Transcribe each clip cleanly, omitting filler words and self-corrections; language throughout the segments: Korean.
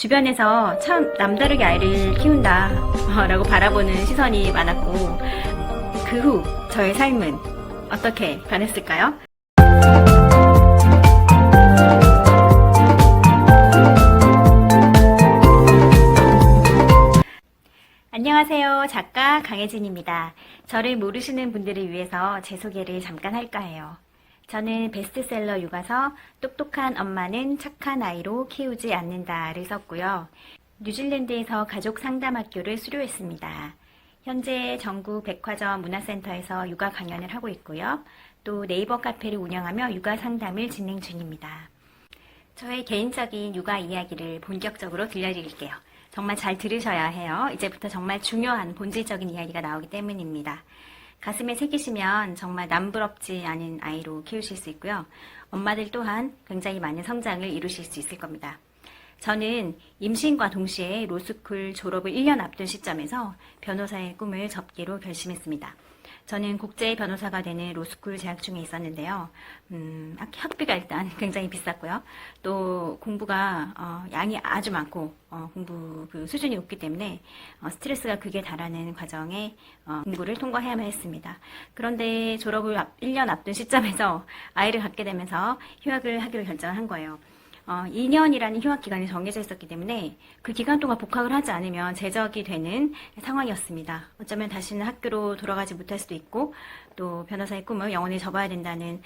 주변에서 참 남다르게 아이를 키운다 라고 바라보는 시선이 많았고, 그 후 저의 삶은 어떻게 변했을까요? 안녕하세요. 작가 강혜진입니다. 저를 모르시는 분들을 위해서 제 소개를 잠깐 할까 해요. 저는 베스트셀러 육아서 똑똑한 엄마는 착한 아이로 키우지 않는다를 썼고요. 뉴질랜드에서 가족 상담학교를 수료했습니다. 현재 전국 백화점 문화센터에서 육아 강연을 하고 있고요. 또 네이버 카페를 운영하며 육아 상담을 진행 중입니다. 저의 개인적인 육아 이야기를 본격적으로 들려드릴게요. 정말 잘 들으셔야 해요. 이제부터 정말 중요한 본질적인 이야기가 나오기 때문입니다. 가슴에 새기시면 정말 남부럽지 않은 아이로 키우실 수 있고요. 엄마들 또한 굉장히 많은 성장을 이루실 수 있을 겁니다. 저는 임신과 동시에 로스쿨 졸업을 1년 앞둔 시점에서 변호사의 꿈을 접기로 결심했습니다. 저는 국제 변호사가 되는 로스쿨 재학 중에 있었는데요. 학비가 일단 굉장히 비쌌고요. 또 공부가 양이 아주 많고 공부 그 수준이 높기 때문에 스트레스가 극에 달하는 과정에 공부를 통과해야만 했습니다. 그런데 졸업을 1년 앞둔 시점에서 아이를 갖게 되면서 휴학을 하기로 결정한 거예요. 2년이라는 휴학 기간이 정해져 있었기 때문에 그 기간 동안 복학을 하지 않으면 제적이 되는 상황이었습니다. 어쩌면 다시는 학교로 돌아가지 못할 수도 있고 또 변호사의 꿈을 영원히 접어야 된다는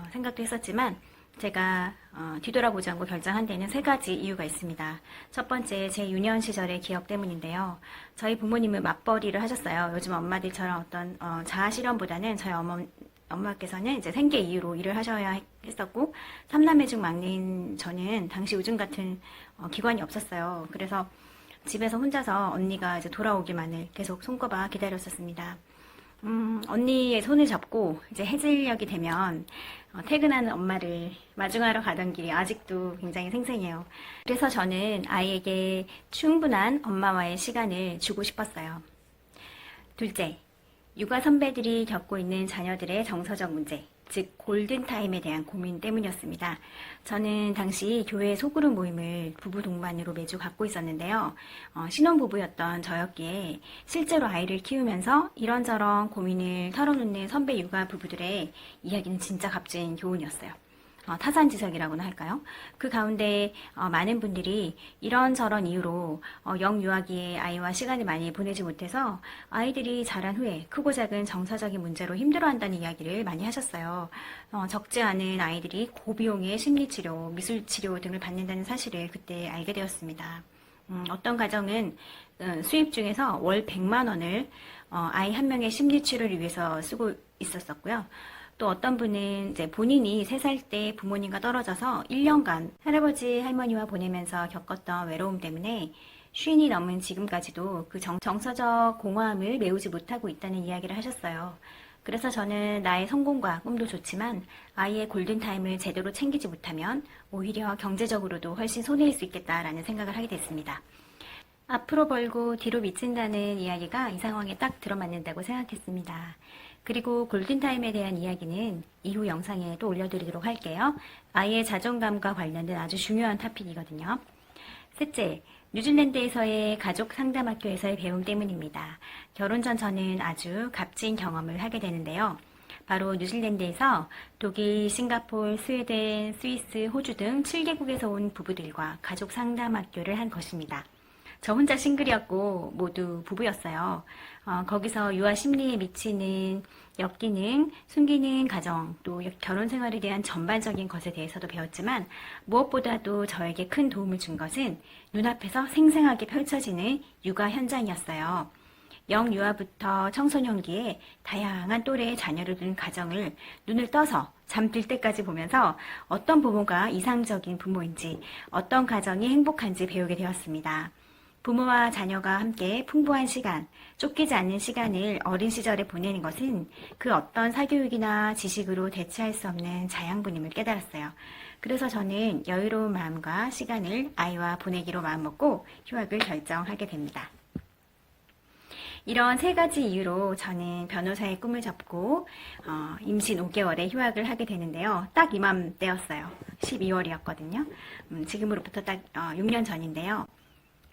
생각도 했었지만 제가 뒤돌아보지 않고 결정한 데는 3가지 이유가 있습니다. 첫 번째, 제 유년 시절의 기억 때문인데요. 저희 부모님은 맞벌이를 하셨어요. 요즘 엄마들처럼 어떤 자아 실현보다는 저희 엄마께서는 이제 생계 이유로 일을 하셔야 했었고, 3남매 중 막내인 저는 당시 요즘 같은 기관이 없었어요. 그래서 집에서 혼자서 언니가 이제 돌아오기만을 계속 손꼽아 기다렸었습니다. 언니의 손을 잡고 이제 해질녘이 되면 퇴근하는 엄마를 마중하러 가던 길이 아직도 굉장히 생생해요. 그래서 저는 아이에게 충분한 엄마와의 시간을 주고 싶었어요. 둘째, 육아 선배들이 겪고 있는 자녀들의 정서적 문제, 즉 골든타임에 대한 고민 때문이었습니다. 저는 당시 교회 소그룹 모임을 부부 동반으로 매주 갖고 있었는데요. 신혼부부였던 저였기에 실제로 아이를 키우면서 이런저런 고민을 털어놓는 선배 육아 부부들의 이야기는 진짜 값진 교훈이었어요. 타산지석이라고나 할까요? 그 가운데 많은 분들이 이런저런 이유로 영유아기의 아이와 시간을 많이 보내지 못해서 아이들이 자란 후에 크고 작은 정서적인 문제로 힘들어한다는 이야기를 많이 하셨어요. 적지 않은 아이들이 고비용의 심리치료, 미술치료 등을 받는다는 사실을 그때 알게 되었습니다. 어떤 가정은 수입 중에서 월 100만 원을 아이 한 명의 심리치료를 위해서 쓰고 있었었고요. 또 어떤 분은 이제 본인이 3살 때 부모님과 떨어져서 1년간 할아버지 할머니와 보내면서 겪었던 외로움 때문에 50이 넘은 지금까지도 그 정서적 공허함을 메우지 못하고 있다는 이야기를 하셨어요. 그래서 저는 나의 성공과 꿈도 좋지만 아이의 골든타임을 제대로 챙기지 못하면 오히려 경제적으로도 훨씬 손해일 수 있겠다라는 생각을 하게 됐습니다. 앞으로 벌고 뒤로 미친다는 이야기가 이 상황에 딱 들어맞는다고 생각했습니다. 그리고 골든타임에 대한 이야기는 이후 영상에 또 올려드리도록 할게요. 아이의 자존감과 관련된 아주 중요한 토픽이거든요. 셋째, 뉴질랜드에서의 가족 상담학교에서의 배움 때문입니다. 결혼 전 저는 아주 값진 경험을 하게 되는데요. 바로 뉴질랜드에서 독일, 싱가포르, 스웨덴, 스위스, 호주 등 7개국에서 온 부부들과 가족 상담학교를 한 것입니다. 저 혼자 싱글이었고 모두 부부였어요. 거기서 유아 심리에 미치는 역기능, 숨기는 가정, 또 결혼 생활에 대한 전반적인 것에 대해서도 배웠지만 무엇보다도 저에게 큰 도움을 준 것은 눈앞에서 생생하게 펼쳐지는 육아 현장이었어요. 영유아부터 청소년기에 다양한 또래의 자녀를 둔 가정을 눈을 떠서 잠들 때까지 보면서 어떤 부모가 이상적인 부모인지, 어떤 가정이 행복한지 배우게 되었습니다. 부모와 자녀가 함께 풍부한 시간, 쫓기지 않는 시간을 어린 시절에 보내는 것은 그 어떤 사교육이나 지식으로 대체할 수 없는 자양분임을 깨달았어요. 그래서 저는 여유로운 마음과 시간을 아이와 보내기로 마음먹고 휴학을 결정하게 됩니다. 이런 세 가지 이유로 저는 변호사의 꿈을 접고 임신 5개월에 휴학을 하게 되는데요. 딱 이맘때였어요. 12월이었거든요. 지금으로부터 딱 6년 전인데요.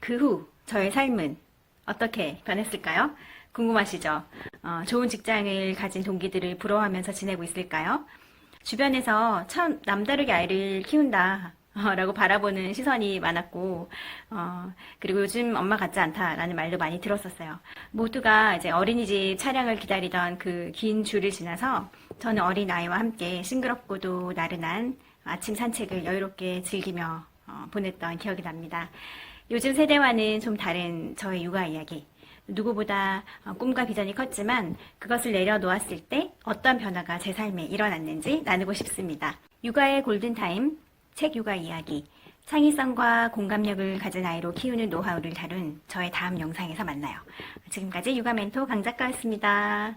그 후 저의 삶은 어떻게 변했을까요? 궁금하시죠? 좋은 직장을 가진 동기들을 부러워하면서 지내고 있을까요? 주변에서 참 남다르게 아이를 키운다 라고 바라보는 시선이 많았고, 그리고 요즘 엄마 같지 않다라는 말도 많이 들었었어요. 모두가 이제 어린이집 차량을 기다리던 그 긴 줄을 지나서 저는 어린아이와 함께 싱그럽고도 나른한 아침 산책을 여유롭게 즐기며 보냈던 기억이 납니다. 요즘 세대와는 좀 다른 저의 육아 이야기. 누구보다 꿈과 비전이 컸지만 그것을 내려놓았을 때 어떤 변화가 제 삶에 일어났는지 나누고 싶습니다. 육아의 골든타임, 책 육아 이야기, 창의성과 공감력을 가진 아이로 키우는 노하우를 다룬 저의 다음 영상에서 만나요. 지금까지 육아 멘토 강 작가였습니다.